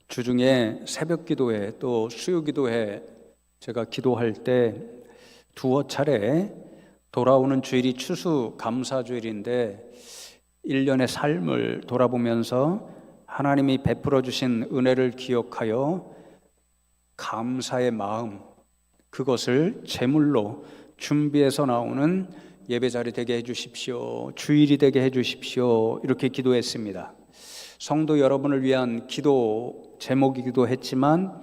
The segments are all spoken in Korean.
주중에 새벽 기도회 또 수요 기도회 제가 기도할 때 두어 차례 돌아오는 주일이 추수 감사 주일인데 1년의 삶을 돌아보면서 하나님이 베풀어 주신 은혜를 기억하여 감사의 마음, 그것을 제물로 준비해서 나오는 예배 자리 되게 해주십시오. 주일이 되게 해주십시오. 이렇게 기도했습니다. 성도 여러분을 위한 기도 제목이기도 했지만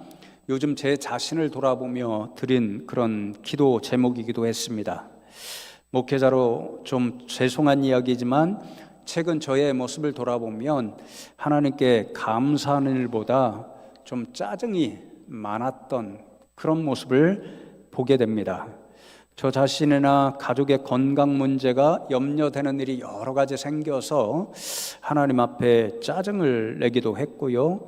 요즘 제 자신을 돌아보며 드린 그런 기도 제목이기도 했습니다. 목회자로 좀 죄송한 이야기지만 최근 저의 모습을 돌아보면 하나님께 감사하는 일보다 좀 짜증이 많았던 그런 모습을 보게 됩니다. 저 자신이나 가족의 건강 문제가 염려되는 일이 여러 가지 생겨서 하나님 앞에 짜증을 내기도 했고요.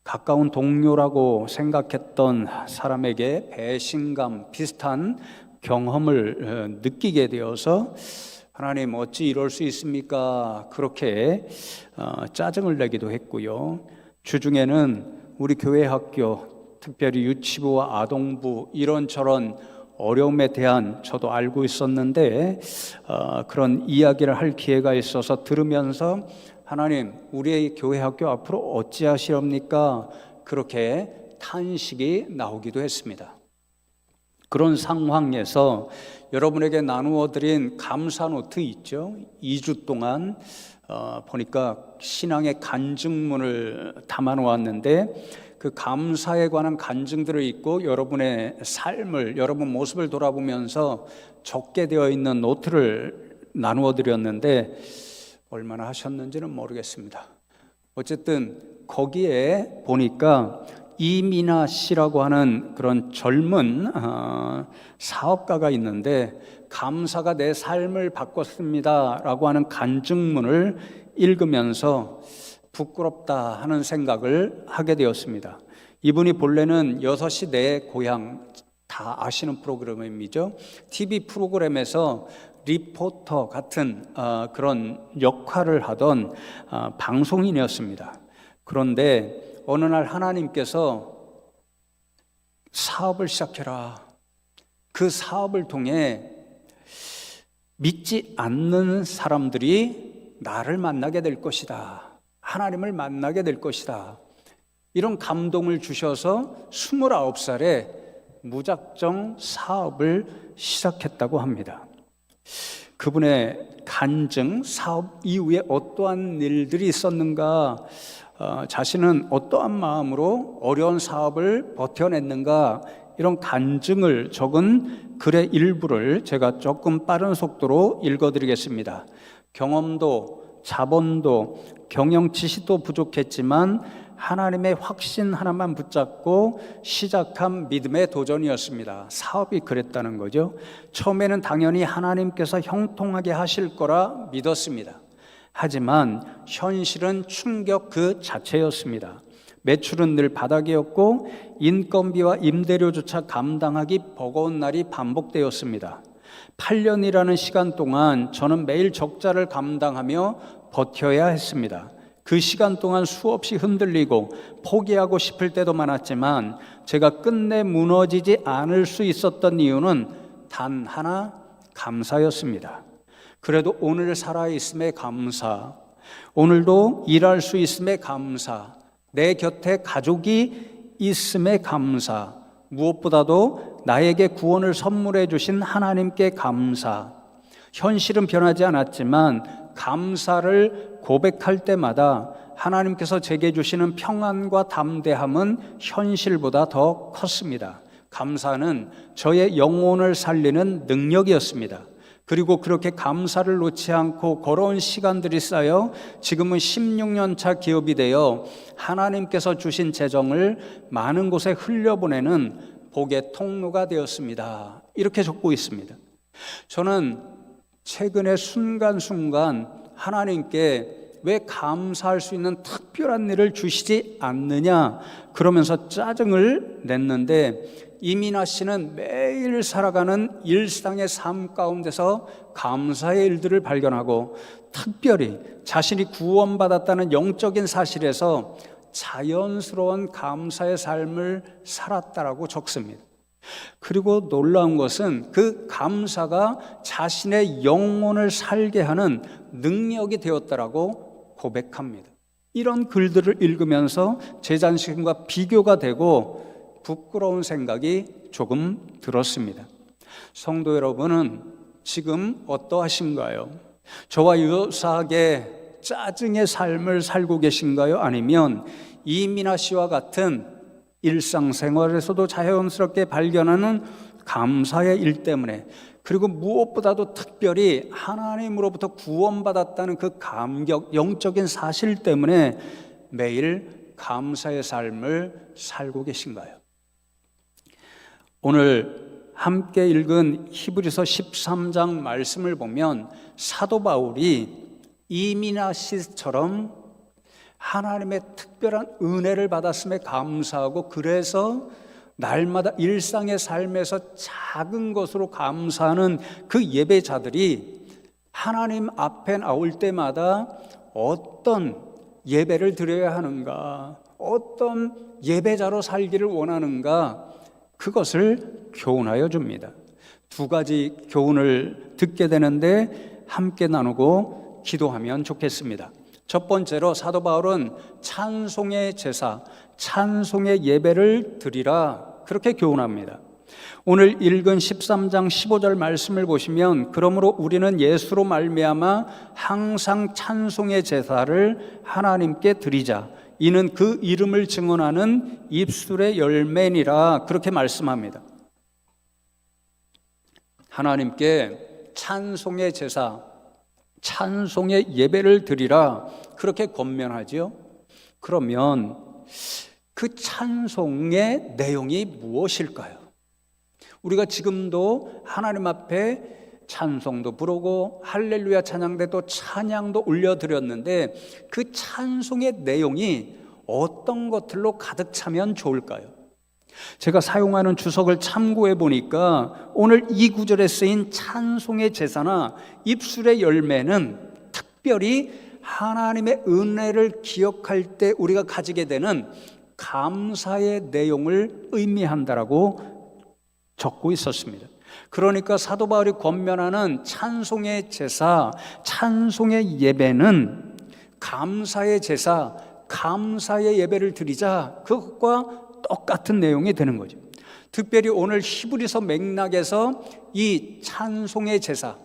가까운 동료라고 생각했던 사람에게 배신감 비슷한 경험을 느끼게 되어서 하나님 어찌 이럴 수 있습니까? 그렇게 짜증을 내기도 했고요. 주중에는 우리 교회 학교, 특별히 유치부와 아동부 이런저런 어려움에 대한 저도 알고 있었는데 그런 이야기를 할 기회가 있어서 들으면서 하나님, 우리의 교회 학교 앞으로 어찌하시렵니까? 그렇게 탄식이 나오기도 했습니다. 그런 상황에서 여러분에게 나누어 드린 감사 노트 있죠? 2주 동안 보니까 신앙의 간증문을 담아 놓았는데 그 감사에 관한 간증들을 읽고 여러분의 삶을, 여러분 모습을 돌아보면서 적게 되어 있는 노트를 나누어 드렸는데 얼마나 하셨는지는 모르겠습니다. 어쨌든 거기에 보니까 이민아 씨라고 하는 그런 젊은 사업가가 있는데 감사가 내 삶을 바꿨습니다 라고 하는 간증문을 읽으면서 부끄럽다 하는 생각을 하게 되었습니다. 이분이 본래는 6시 내 고향 다 아시는 프로그램이죠. TV 프로그램에서 리포터 같은 그런 역할을 하던 방송인이었습니다. 그런데 어느 날 하나님께서 사업을 시작해라. 그 사업을 통해 믿지 않는 사람들이 나를 만나게 될 것이다. 하나님을 만나게 될 것이다. 이런 감동을 주셔서 29살에 무작정 사업을 시작했다고 합니다. 그분의 간증, 사업 이후에 어떠한 일들이 있었는가, 자신은 어떠한 마음으로 어려운 사업을 버텨냈는가, 이런 간증을 적은 글의 일부를 제가 조금 빠른 속도로 읽어드리겠습니다. 경험도, 자본도, 경영 지식도 부족했지만 하나님의 확신 하나만 붙잡고 시작한 믿음의 도전이었습니다. 사업이 그랬다는 거죠. 처음에는 당연히 하나님께서 형통하게 하실 거라 믿었습니다. 하지만 현실은 충격 그 자체였습니다. 매출은 늘 바닥이었고 인건비와 임대료조차 감당하기 버거운 날이 반복되었습니다. 8년이라는 시간 동안 저는 매일 적자를 감당하며 버텨야 했습니다. 그 시간 동안 수없이 흔들리고 포기하고 싶을 때도 많았지만 제가 끝내 무너지지 않을 수 있었던 이유는 단 하나, 감사였습니다. 그래도 오늘 살아있음에 감사, 오늘도 일할 수 있음에 감사, 내 곁에 가족이 있음에 감사, 무엇보다도 나에게 구원을 선물해 주신 하나님께 감사. 현실은 변하지 않았지만 감사를 고백할 때마다 하나님께서 제게 주시는 평안과 담대함은 현실보다 더 컸습니다. 감사는 저의 영혼을 살리는 능력이었습니다. 그리고 그렇게 감사를 놓지 않고 걸어온 시간들이 쌓여 지금은 16년 차 기업이 되어 하나님께서 주신 재정을 많은 곳에 흘려보내는 복의 통로가 되었습니다. 이렇게 적고 있습니다. 저는 최근에 순간순간 하나님께 왜 감사할 수 있는 특별한 일을 주시지 않느냐 그러면서 짜증을 냈는데 이민아 씨는 매일 살아가는 일상의 삶 가운데서 감사의 일들을 발견하고 특별히 자신이 구원받았다는 영적인 사실에서 자연스러운 감사의 삶을 살았다라고 적습니다. 그리고 놀라운 것은 그 감사가 자신의 영혼을 살게 하는 능력이 되었다라고 고백합니다. 이런 글들을 읽으면서 제 자신과 비교가 되고 부끄러운 생각이 조금 들었습니다. 성도 여러분은 지금 어떠하신가요? 저와 유사하게 짜증의 삶을 살고 계신가요? 아니면 이민아 씨와 같은 일상생활에서도 자연스럽게 발견하는 감사의 일 때문에, 그리고 무엇보다도 특별히 하나님으로부터 구원받았다는 그 감격, 영적인 사실 때문에 매일 감사의 삶을 살고 계신가요? 오늘 함께 읽은 히브리서 13장 말씀을 보면 사도 바울이 이민아 씨처럼 하나님의 특별한 은혜를 받았음에 감사하고, 그래서 날마다 일상의 삶에서 작은 것으로 감사하는 그 예배자들이 하나님 앞에 나올 때마다 어떤 예배를 드려야 하는가, 어떤 예배자로 살기를 원하는가, 그것을 교훈하여 줍니다. 두 가지 교훈을 듣게 되는데 함께 나누고 기도하면 좋겠습니다. 첫 번째로 사도 바울은 찬송의 제사, 찬송의 예배를 드리라, 그렇게 교훈합니다. 오늘 읽은 13장 15절 말씀을 보시면, 그러므로 우리는 예수로 말미암아 항상 찬송의 제사를 하나님께 드리자, 이는 그 이름을 증언하는 입술의 열매니라, 그렇게 말씀합니다. 하나님께 찬송의 제사, 찬송의 예배를 드리라, 그렇게 권면하지요. 그러면 그 찬송의 내용이 무엇일까요? 우리가 지금도 하나님 앞에 찬송도 부르고 할렐루야 찬양대 또 찬양도 올려드렸는데, 그 찬송의 내용이 어떤 것들로 가득 차면 좋을까요? 제가 사용하는 주석을 참고해 보니까 오늘 이 구절에 쓰인 찬송의 제사나 입술의 열매는 특별히 하나님의 은혜를 기억할 때 우리가 가지게 되는 감사의 내용을 의미한다라고 적고 있었습니다. 그러니까 사도 바울이 권면하는 찬송의 제사, 찬송의 예배는 감사의 제사, 감사의 예배를 드리자, 그것과 똑같은 내용이 되는 거죠. 특별히 오늘 히브리서 맥락에서 이 찬송의 제사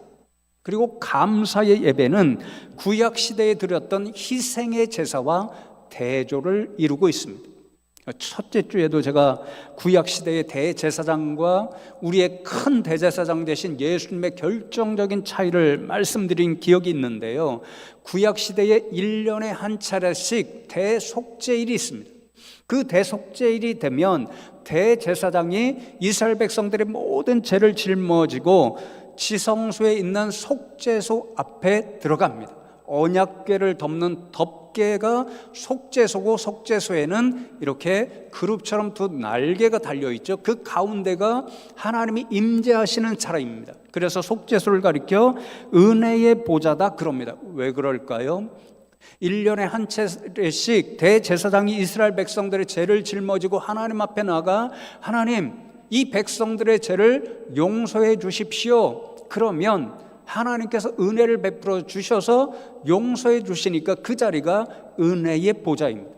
그리고 감사의 예배는 구약 시대에 드렸던 희생의 제사와 대조를 이루고 있습니다. 첫째 주에도 제가 구약 시대의 대제사장과 우리의 큰 대제사장 되신 예수님의 결정적인 차이를 말씀드린 기억이 있는데요, 구약 시대에 1년에 한 차례씩 대속죄일이 있습니다. 그 대속죄일이 되면 대제사장이 이스라엘 백성들의 모든 죄를 짊어지고 지성소에 있는 속죄소 앞에 들어갑니다. 언약궤를 덮는 덮개가 속죄소고, 속죄소에는 이렇게 그룹처럼 두 날개가 달려있죠. 그 가운데가 하나님이 임재하시는 자리입니다. 그래서 속죄소를 가리켜 은혜의 보좌다 그럽니다. 왜 그럴까요? 1년에 한 차례씩 대제사장이 이스라엘 백성들의 죄를 짊어지고 하나님 앞에 나가, 하나님 이 백성들의 죄를 용서해 주십시오. 그러면 하나님께서 은혜를 베풀어 주셔서 용서해 주시니까 그 자리가 은혜의 보좌입니다.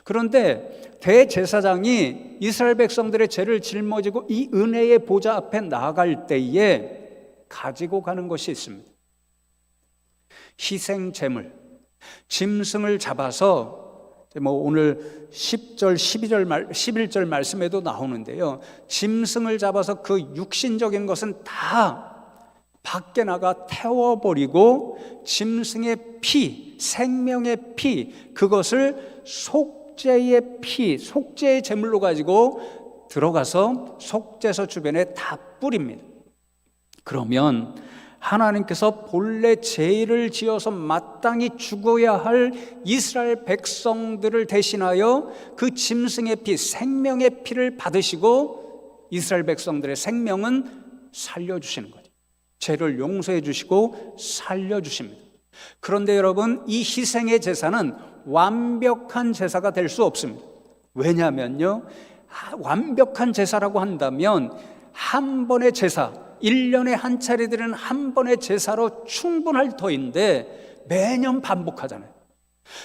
그런데 대제사장이 이스라엘 백성들의 죄를 짊어지고 이 은혜의 보좌 앞에 나아갈 때에 가지고 가는 것이 있습니다. 희생 제물, 짐승을 잡아서 오늘 10절, 11절 말씀에도 나오는데요, 짐승을 잡아서 그 육신적인 것은 다 밖에 나가 태워버리고 짐승의 피, 생명의 피, 그것을 속죄의 피, 속죄의 제물로 가지고 들어가서 속죄소 주변에 다 뿌립니다. 그러면 하나님께서 본래 죄를 지어서 마땅히 죽어야 할 이스라엘 백성들을 대신하여 그 짐승의 피, 생명의 피를 받으시고 이스라엘 백성들의 생명은 살려주시는 거죠. 죄를 용서해 주시고 살려주십니다. 그런데 여러분, 이 희생의 제사는 완벽한 제사가 될 수 없습니다. 왜냐하면요, 완벽한 제사라고 한다면 한 번의 제사, 1년에 한 차례 드리는 한 번의 제사로 충분할 터인데 매년 반복하잖아요.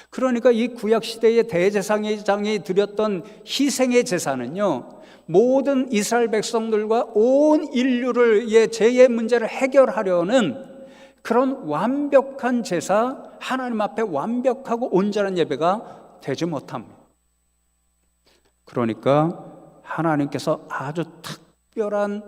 그러니까 이 구약시대의 대제사장이 드렸던 희생의 제사는요, 모든 이스라엘 백성들과 온 인류의 죄의 문제를 해결하려는 그런 완벽한 제사, 하나님 앞에 완벽하고 온전한 예배가 되지 못합니다. 그러니까 하나님께서 아주 특별한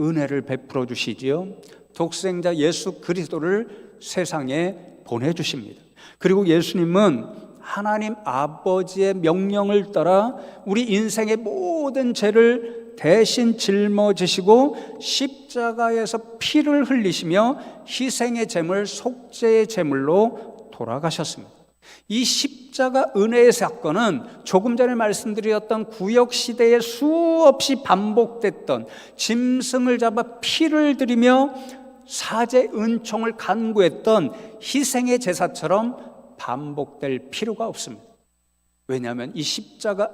은혜를 베풀어 주시지요. 독생자 예수 그리스도를 세상에 보내주십니다. 그리고 예수님은 하나님 아버지의 명령을 따라 우리 인생의 모든 죄를 대신 짊어지시고 십자가에서 피를 흘리시며 희생의 제물, 속죄의 제물로 돌아가셨습니다. 이 십자가 은혜의 사건은 조금 전에 말씀드렸던 구역시대에 수없이 반복됐던 짐승을 잡아 피를 들이며 사제 은총을 간구했던 희생의 제사처럼 반복될 필요가 없습니다. 왜냐하면 이 십자가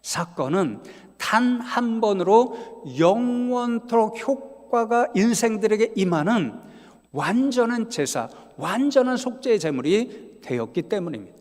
사건은 단 한 번으로 영원토록 효과가 인생들에게 임하는 완전한 제사, 완전한 속죄의 제물이 되었기 때문입니다.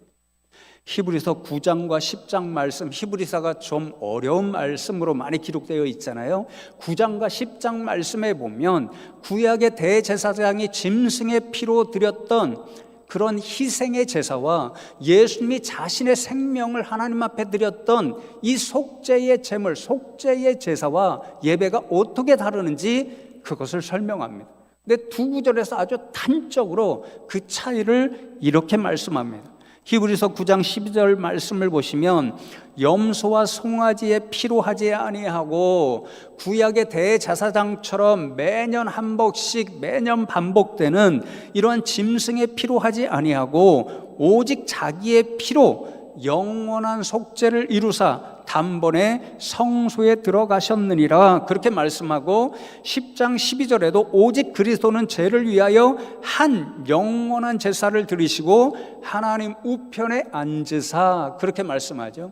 히브리서 9장과 10장 말씀, 히브리서가 좀 어려운 말씀으로 많이 기록되어 있잖아요. 9장과 10장 말씀에 보면 구약의 대제사장이 짐승의 피로 드렸던 그런 희생의 제사와 예수님이 자신의 생명을 하나님 앞에 드렸던 이 속죄의 제물, 속죄의 제사와 예배가 어떻게 다르는지 그것을 설명합니다. 근데 두 구절에서 아주 단적으로 그 차이를 이렇게 말씀합니다. 히브리서 9장 12절 말씀을 보시면 염소와 송아지의 피로 하지 아니하고 구약의 대제사장처럼 매년 한 번씩 매년 반복되는 이러한 짐승의 피로 하지 아니하고 오직 자기의 피로 영원한 속죄를 이루사 단번에 성소에 들어가셨느니라 그렇게 말씀하고 10장 12절에도 오직 그리스도는 죄를 위하여 한 영원한 제사를 드리시고 하나님 우편에 앉으사 그렇게 말씀하죠.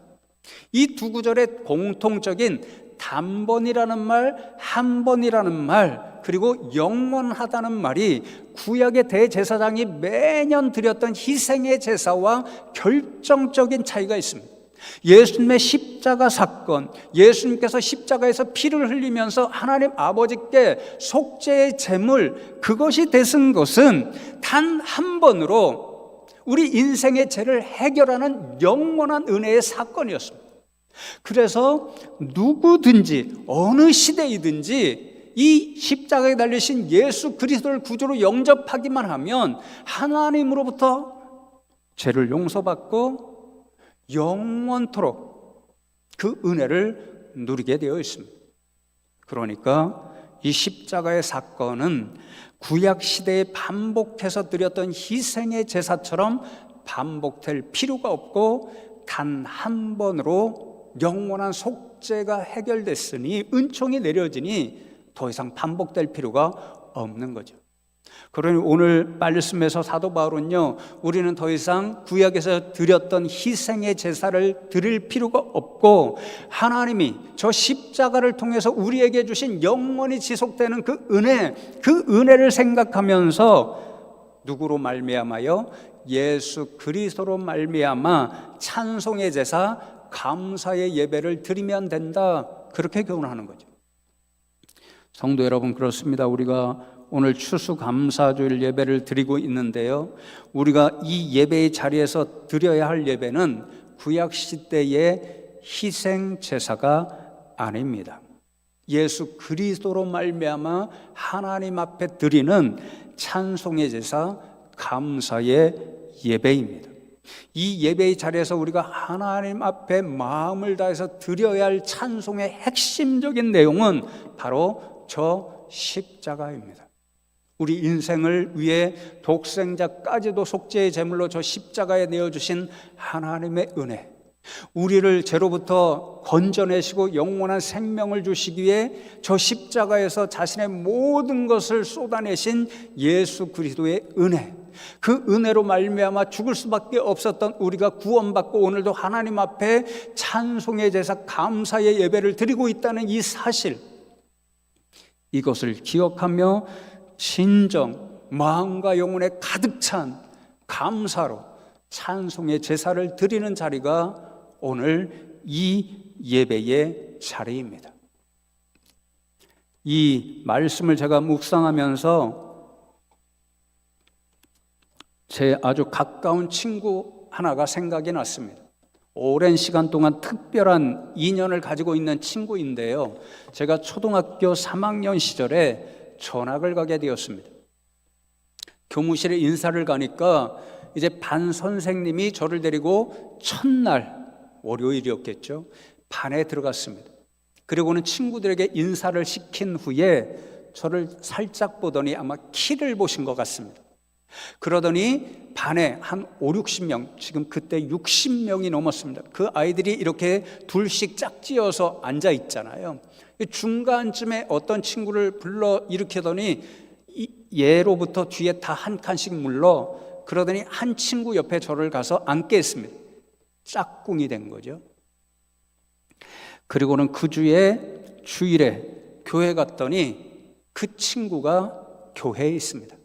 이 두 구절의 공통적인 단번이라는 말, 한 번이라는 말, 그리고 영원하다는 말이 구약의 대제사장이 매년 드렸던 희생의 제사와 결정적인 차이가 있습니다. 예수님의 십자가 사건, 예수님께서 십자가에서 피를 흘리면서 하나님 아버지께 속죄의 제물, 그것이 되신 것은 단 한 번으로 우리 인생의 죄를 해결하는 영원한 은혜의 사건이었습니다. 그래서 누구든지 어느 시대이든지 이 십자가에 달리신 예수 그리스도를 구주로 영접하기만 하면 하나님으로부터 죄를 용서받고 영원토록 그 은혜를 누리게 되어 있습니다. 그러니까 이 십자가의 사건은 구약 시대에 반복해서 드렸던 희생의 제사처럼 반복될 필요가 없고 단 한 번으로 영원한 속죄가 해결됐으니 은총이 내려지니 더 이상 반복될 필요가 없는 거죠. 그러니 오늘 말씀에서 사도 바울은요, 우리는 더 이상 구약에서 드렸던 희생의 제사를 드릴 필요가 없고 하나님이 저 십자가를 통해서 우리에게 주신 영원히 지속되는 그 은혜를 생각하면서 누구로 말미암아요? 예수 그리스도로 말미암아 찬송의 제사, 감사의 예배를 드리면 된다. 그렇게 교훈하는 거죠. 성도 여러분, 그렇습니다. 우리가 오늘 추수감사주일 예배를 드리고 있는데요, 우리가 이 예배의 자리에서 드려야 할 예배는 구약시대의 희생제사가 아닙니다. 예수 그리스도로 말미암아 하나님 앞에 드리는 찬송의 제사, 감사의 예배입니다. 이 예배의 자리에서 우리가 하나님 앞에 마음을 다해서 드려야 할 찬송의 핵심적인 내용은 바로 저 십자가입니다. 우리 인생을 위해 독생자까지도 속죄의 제물로 저 십자가에 내어주신 하나님의 은혜, 우리를 죄로부터 건져내시고 영원한 생명을 주시기 위해 저 십자가에서 자신의 모든 것을 쏟아내신 예수 그리스도의 은혜, 그 은혜로 말미암아 죽을 수밖에 없었던 우리가 구원받고 오늘도 하나님 앞에 찬송의 제사, 감사의 예배를 드리고 있다는 이 사실, 이것을 기억하며 진정 마음과 영혼에 가득 찬 감사로 찬송의 제사를 드리는 자리가 오늘 이 예배의 자리입니다. 이 말씀을 제가 묵상하면서 제 아주 가까운 친구 하나가 생각이 났습니다. 오랜 시간 동안 특별한 인연을 가지고 있는 친구인데요, 제가 초등학교 3학년 시절에 전학을 가게 되었습니다. 교무실에 인사를 가니까 이제 반 선생님이 저를 데리고 첫날, 월요일이었겠죠, 반에 들어갔습니다. 그리고는 친구들에게 인사를 시킨 후에 저를 살짝 보더니 아마 키를 보신 것 같습니다. 그러더니 반에 한 5, 60명, 지금 그때 60명이 넘었습니다. 그 아이들이 이렇게 둘씩 짝지어서 앉아 있잖아요. 중간쯤에 어떤 친구를 불러 일으키더니 얘로부터 뒤에 다 한 칸씩 물러, 그러더니 한 친구 옆에 저를 가서 앉게 했습니다. 짝꿍이 된 거죠. 그리고는 그 주일에 교회 갔더니 그 친구가 교회에 있습니다.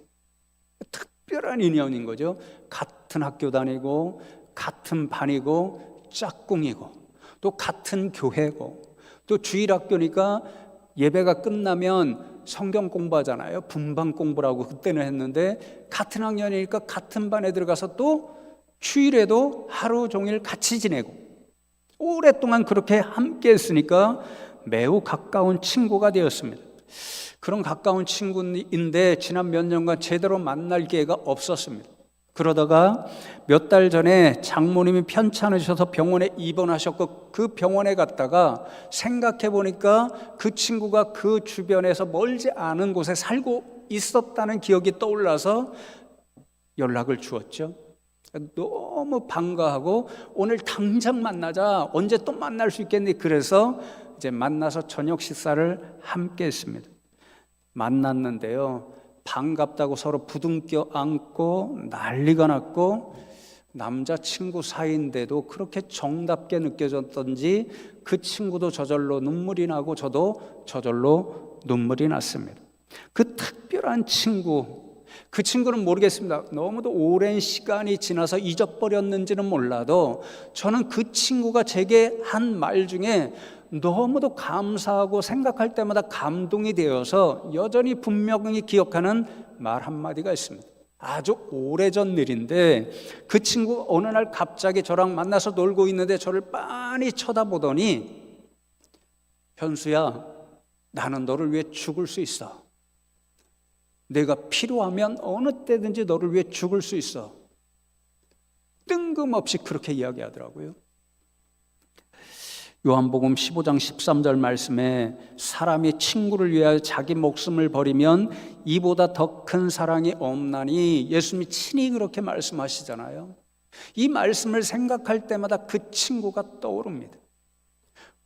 특별한 인연인 거죠. 같은 학교 다니고 같은 반이고 짝꿍이고 또 같은 교회고, 또 주일 학교니까 예배가 끝나면 성경 공부하잖아요. 분반 공부라고 그때는 했는데, 같은 학년이니까 같은 반에 들어가서 또 주일에도 하루 종일 같이 지내고, 오랫동안 그렇게 함께 했으니까 매우 가까운 친구가 되었습니다. 그런 가까운 친구인데 지난 몇 년간 제대로 만날 기회가 없었습니다. 그러다가 몇 달 전에 장모님이 편찮으셔서 병원에 입원하셨고, 그 병원에 갔다가 생각해 보니까 그 친구가 그 주변에서 멀지 않은 곳에 살고 있었다는 기억이 떠올라서 연락을 주었죠. 너무 반가워하고 오늘 당장 만나자, 언제 또 만날 수 있겠니? 그래서 이제 만나서 저녁 식사를 함께 했습니다. 만났는데요, 반갑다고 서로 부둥켜 안고 난리가 났고, 남자친구 사이인데도 그렇게 정답게 느껴졌던지 그 친구도 저절로 눈물이 나고 저도 저절로 눈물이 났습니다. 그 특별한 친구, 그 친구는 모르겠습니다. 너무도 오랜 시간이 지나서 잊어버렸는지는 몰라도 저는 그 친구가 제게 한 말 중에 너무도 감사하고 생각할 때마다 감동이 되어서 여전히 분명히 기억하는 말 한마디가 있습니다. 아주 오래전 일인데, 그 친구 어느 날 갑자기 저랑 만나서 놀고 있는데 저를 빤히 쳐다보더니, 현수야, 나는 너를 위해 죽을 수 있어. 내가 필요하면 어느 때든지 너를 위해 죽을 수 있어. 뜬금없이 그렇게 이야기하더라고요. 요한복음 15장 13절 말씀에 사람이 친구를 위하여 자기 목숨을 버리면 이보다 더 큰 사랑이 없나니, 예수님이 친히 그렇게 말씀하시잖아요. 이 말씀을 생각할 때마다 그 친구가 떠오릅니다.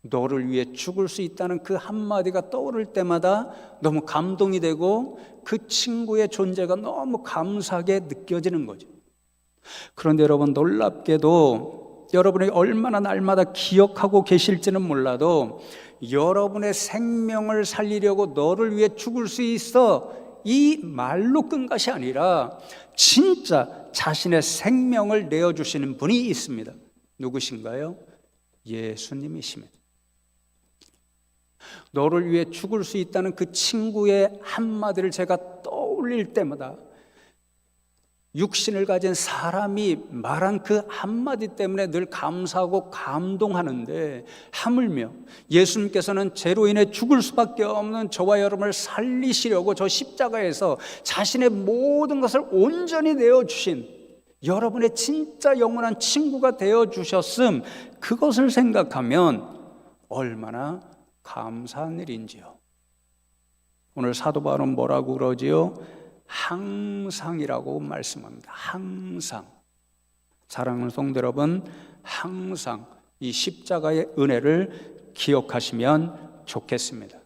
너를 위해 죽을 수 있다는 그 한마디가 떠오를 때마다 너무 감동이 되고 그 친구의 존재가 너무 감사하게 느껴지는 거죠. 그런데 여러분, 놀랍게도 여러분이 얼마나 날마다 기억하고 계실지는 몰라도 여러분의 생명을 살리려고 너를 위해 죽을 수 있어, 이 말로 끝 것이 아니라 진짜 자신의 생명을 내어주시는 분이 있습니다. 누구신가요? 예수님이십니다. 너를 위해 죽을 수 있다는 그 친구의 한마디를 제가 떠올릴 때마다 육신을 가진 사람이 말한 그 한마디 때문에 늘 감사하고 감동하는데, 하물며 예수님께서는 죄로 인해 죽을 수밖에 없는 저와 여러분을 살리시려고 저 십자가에서 자신의 모든 것을 온전히 내어주신 여러분의 진짜 영원한 친구가 되어주셨음, 그것을 생각하면 얼마나 감사한 일인지요. 오늘 사도 바울은 뭐라고 그러지요? 항상이라고 말씀합니다. 항상. 사랑하는 성도 여러분, 항상 이 십자가의 은혜를 기억하시면 좋겠습니다.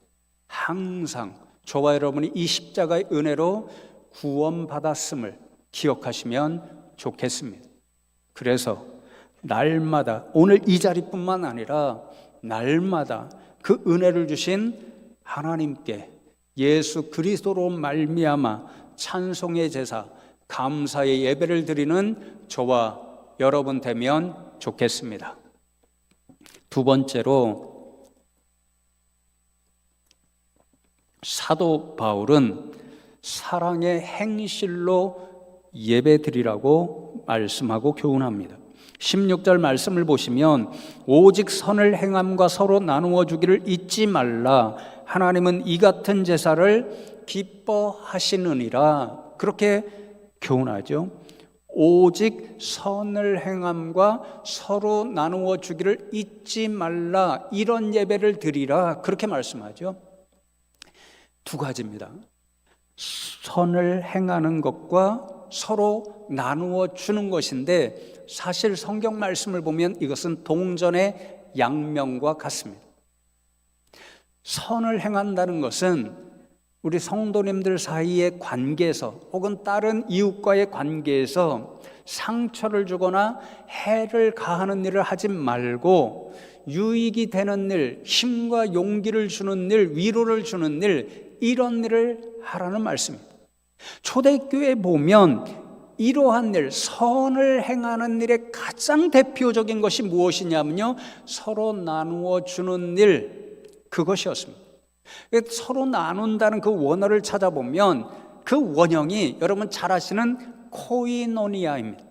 항상 저와 여러분이 이 십자가의 은혜로 구원받았음을 기억하시면 좋겠습니다. 그래서 날마다, 오늘 이 자리뿐만 아니라 날마다 그 은혜를 주신 하나님께 예수 그리스도로 말미암아 찬송의 제사, 감사의 예배를 드리는 저와 여러분 되면 좋겠습니다. 두 번째로, 사도 바울은 사랑의 행실로 예배드리라고 말씀하고 교훈합니다. 16절 말씀을 보시면 오직 선을 행함과 서로 나누어 주기를 잊지 말라. 하나님은 이 같은 제사를 기뻐하시느니라. 그렇게 교훈하죠. 오직 선을 행함과 서로 나누어 주기를 잊지 말라. 이런 예배를 드리라. 그렇게 말씀하죠. 두 가지입니다. 선을 행하는 것과 서로 나누어 주는 것인데, 사실 성경 말씀을 보면 이것은 동전의 양면과 같습니다. 선을 행한다는 것은 우리 성도님들 사이의 관계에서 혹은 다른 이웃과의 관계에서 상처를 주거나 해를 가하는 일을 하지 말고 유익이 되는 일, 힘과 용기를 주는 일, 위로를 주는 일, 이런 일을 하라는 말씀입니다. 초대교회에 보면 이러한 일, 선을 행하는 일의 가장 대표적인 것이 무엇이냐면요, 서로 나누어 주는 일, 그것이었습니다. 서로 나눈다는 그 원어를 찾아보면 그 원형이 여러분 잘 아시는 코이노니아입니다.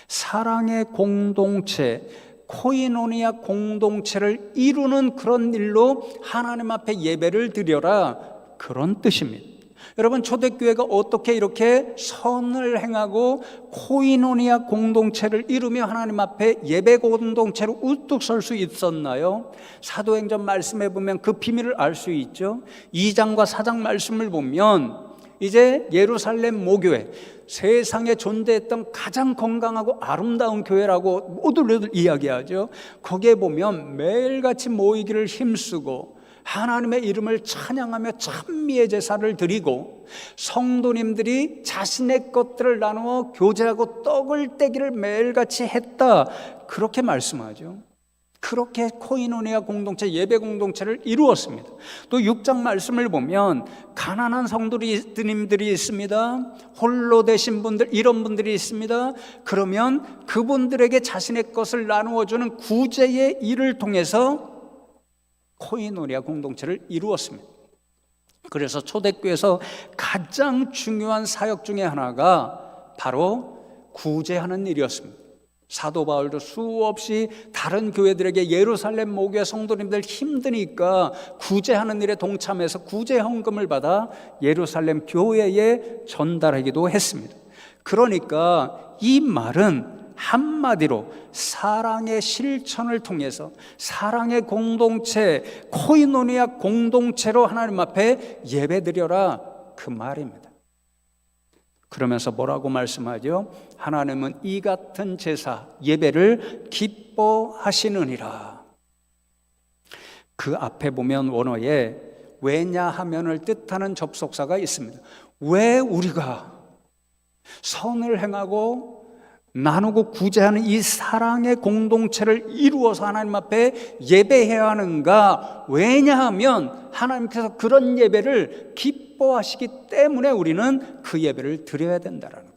사랑의 공동체, 코이노니아 공동체를 이루는 그런 일로 하나님 앞에 예배를 드려라, 그런 뜻입니다. 여러분, 초대교회가 어떻게 이렇게 선을 행하고 코이노니아 공동체를 이루며 하나님 앞에 예배 공동체로 우뚝 설 수 있었나요? 사도행전 말씀에 보면 그 비밀을 알 수 있죠. 2장과 4장 말씀을 보면 이제 예루살렘 모교회, 세상에 존재했던 가장 건강하고 아름다운 교회라고 모두들 이야기하죠. 거기에 보면 매일같이 모이기를 힘쓰고 하나님의 이름을 찬양하며 찬미의 제사를 드리고 성도님들이 자신의 것들을 나누어 교제하고 떡을 떼기를 매일같이 했다, 그렇게 말씀하죠. 그렇게 코이노니아 공동체, 예배 공동체를 이루었습니다. 또 6장 말씀을 보면 가난한 성도님들이 있습니다. 홀로 되신 분들, 이런 분들이 있습니다. 그러면 그분들에게 자신의 것을 나누어주는 구제의 일을 통해서 코이노니아 공동체를 이루었습니다. 그래서 초대교회에서 가장 중요한 사역 중에 하나가 바로 구제하는 일이었습니다. 사도 바울도 수없이 다른 교회들에게 예루살렘 모교회 성도님들 힘드니까 구제하는 일에 동참해서 구제 헌금을 받아 예루살렘 교회에 전달하기도 했습니다. 그러니까 이 말은 한마디로 사랑의 실천을 통해서 사랑의 공동체, 코이노니아 공동체로 하나님 앞에 예배드려라, 그 말입니다. 그러면서 뭐라고 말씀하죠? 하나님은 이 같은 제사, 예배를 기뻐하시느니라. 그 앞에 보면 원어에 왜냐하면을 뜻하는 접속사가 있습니다. 왜 우리가 선을 행하고 나누고 구제하는 이 사랑의 공동체를 이루어서 하나님 앞에 예배해야 하는가? 왜냐하면 하나님께서 그런 예배를 기뻐하시기 때문에 우리는 그 예배를 드려야 된다는 거예요.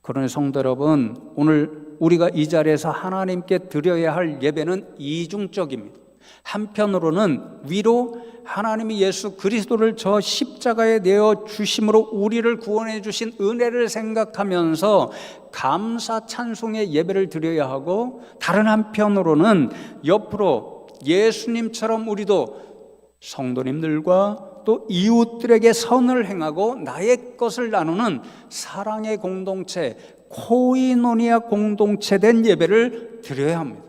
그러니 성도 여러분, 오늘 우리가 이 자리에서 하나님께 드려야 할 예배는 이중적입니다. 한편으로는 위로, 하나님이 예수 그리스도를 저 십자가에 내어 주심으로 우리를 구원해 주신 은혜를 생각하면서 감사 찬송의 예배를 드려야 하고, 다른 한편으로는 옆으로 예수님처럼 우리도 성도님들과 또 이웃들에게 선을 행하고 나의 것을 나누는 사랑의 공동체, 코이노니아 공동체 된 예배를 드려야 합니다.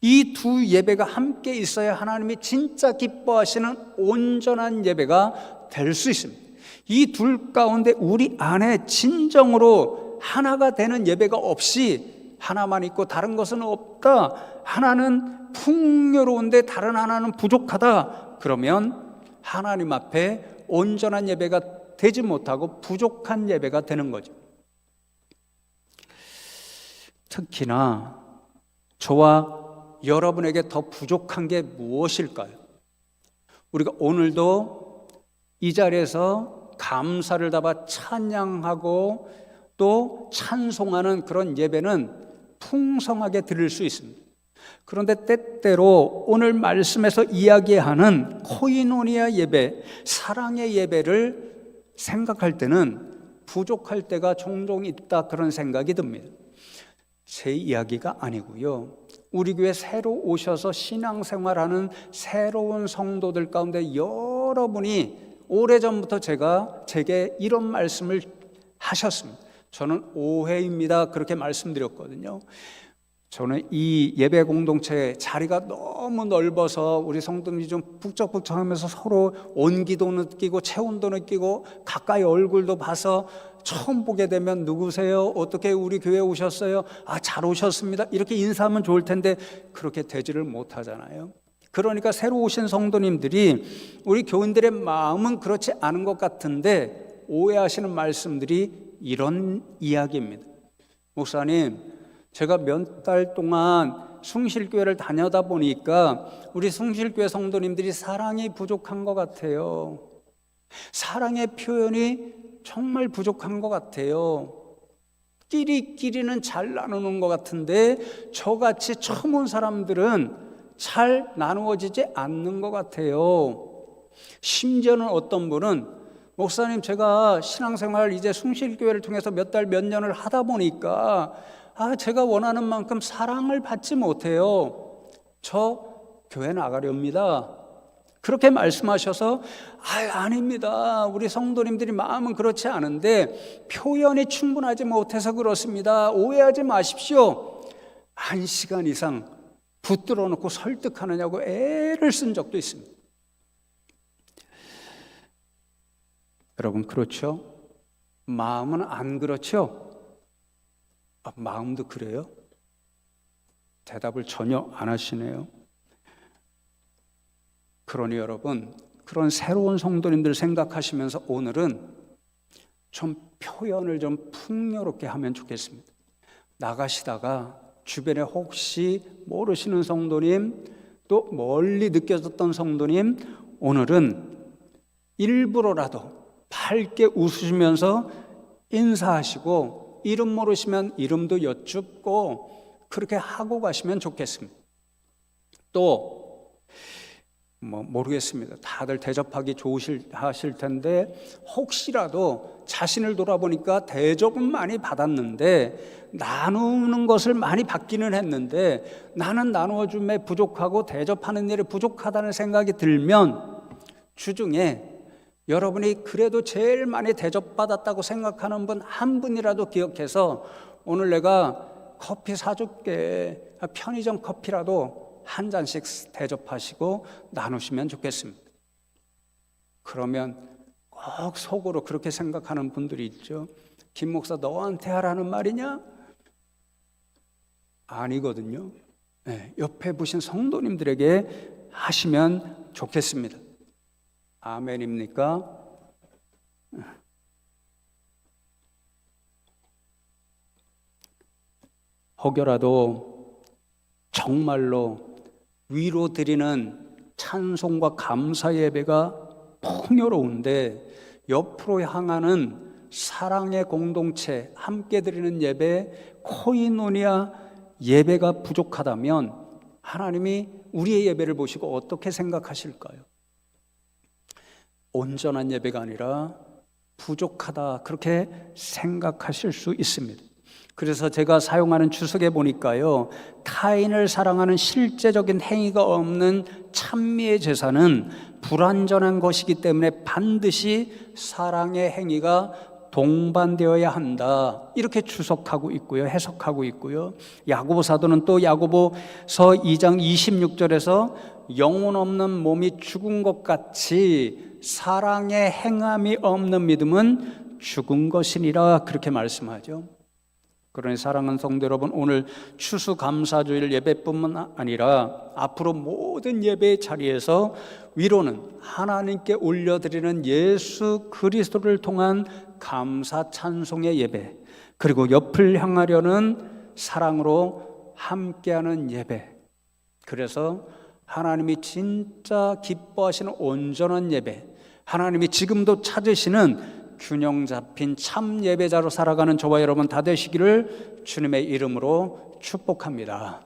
이 두 예배가 함께 있어야 하나님이 진짜 기뻐하시는 온전한 예배가 될 수 있습니다. 이 둘 가운데 우리 안에 진정으로 하나가 되는 예배가 없이 하나만 있고 다른 것은 없다, 하나는 풍요로운데 다른 하나는 부족하다, 그러면 하나님 앞에 온전한 예배가 되지 못하고 부족한 예배가 되는 거죠. 특히나 저와 여러분에게 더 부족한 게 무엇일까요? 우리가 오늘도 이 자리에서 감사를 담아 찬양하고 또 찬송하는 그런 예배는 풍성하게 드릴 수 있습니다. 그런데 때때로 오늘 말씀에서 이야기하는 코이노니아 예배, 사랑의 예배를 생각할 때는 부족할 때가 종종 있다, 그런 생각이 듭니다. 제 이야기가 아니고요, 우리 교회 새로 오셔서 신앙생활하는 새로운 성도들 가운데 여러분이 오래전부터 제게 이런 말씀을 하셨습니다. 저는 오해입니다, 그렇게 말씀드렸거든요. 저는 이 예배 공동체 자리가 너무 넓어서 우리 성도들이 좀 북적북적하면서 서로 온기도 느끼고 체온도 느끼고 가까이 얼굴도 봐서 처음 보게 되면 누구세요? 어떻게 우리 교회 오셨어요? 잘 오셨습니다, 이렇게 인사하면 좋을 텐데 그렇게 되지를 못하잖아요. 그러니까 새로 오신 성도님들이 우리 교인들의 마음은 그렇지 않은 것 같은데 오해하시는 말씀들이 이런 이야기입니다. 목사님, 제가 몇 달 동안 숭실교회를 다녀다 보니까 우리 숭실교회 성도님들이 사랑이 부족한 것 같아요. 사랑의 표현이 정말 부족한 것 같아요. 끼리끼리는 잘 나누는 것 같은데 저같이 처음 온 사람들은 잘 나누어지지 않는 것 같아요. 심지어는 어떤 분은, 목사님, 제가 신앙생활 이제 숭실교회를 통해서 몇 달 몇 년을 하다 보니까 제가 원하는 만큼 사랑을 받지 못해요. 저 교회 나가렵니다. 그렇게 말씀하셔서 아닙니다, 우리 성도님들이 마음은 그렇지 않은데 표현이 충분하지 못해서 그렇습니다, 오해하지 마십시오. 1시간 이상 붙들어 놓고 설득하느냐고 애를 쓴 적도 있습니다. 여러분, 그렇죠? 마음은 안 그렇죠? 마음도 그래요? 대답을 전혀 안 하시네요. 그러니 여러분, 그런 새로운 성도님들 생각하시면서 오늘은 좀 표현을 좀 풍요롭게 하면 좋겠습니다. 나가시다가 주변에 혹시 모르시는 성도님, 또 멀리 느껴졌던 성도님, 오늘은 일부러라도 밝게 웃으시면서 인사하시고, 이름 모르시면 이름도 여쭙고 그렇게 하고 가시면 좋겠습니다. 또 모르겠습니다. 다들 대접하기 하실 텐데 혹시라도 자신을 돌아보니까 대접은 많이 받았는데 나누는 것을 많이 받기는 했는데 나는 나누어줌에 부족하고 대접하는 일에 부족하다는 생각이 들면 주중에 여러분이 그래도 제일 많이 대접받았다고 생각하는 분 한 분이라도 기억해서 오늘 내가 커피 사줄게, 편의점 커피라도 한 잔씩 대접하시고 나누시면 좋겠습니다. 그러면 꼭 속으로 그렇게 생각하는 분들이 있죠. 김 목사, 너한테 하라는 말이냐? 아니거든요. 옆에 보신 성도님들에게 하시면 좋겠습니다. 아멘입니까? 혹여라도 정말로 위로 드리는 찬송과 감사 예배가 풍요로운데 옆으로 향하는 사랑의 공동체, 함께 드리는 예배, 코이노니아 예배가 부족하다면 하나님이 우리의 예배를 보시고 어떻게 생각하실까요? 온전한 예배가 아니라 부족하다, 그렇게 생각하실 수 있습니다. 그래서 제가 사용하는 주석에 보니까요, 타인을 사랑하는 실제적인 행위가 없는 찬미의 제사는 불완전한 것이기 때문에 반드시 사랑의 행위가 동반되어야 한다, 이렇게 주석하고 있고요, 해석하고 있고요. 야고보 사도는 또 야고보서 2장 26절에서 영혼 없는 몸이 죽은 것 같이 사랑의 행함이 없는 믿음은 죽은 것이니라, 그렇게 말씀하죠. 그러니 사랑하는 성도 여러분, 오늘 추수감사주일 예배뿐만 아니라 앞으로 모든 예배의 자리에서 위로는 하나님께 올려드리는 예수 그리스도를 통한 감사 찬송의 예배, 그리고 옆을 향하려는 사랑으로 함께하는 예배. 그래서 하나님이 진짜 기뻐하시는 온전한 예배, 하나님이 지금도 찾으시는 균형 잡힌 참 예배자로 살아가는 저와 여러분 다 되시기를 주님의 이름으로 축복합니다.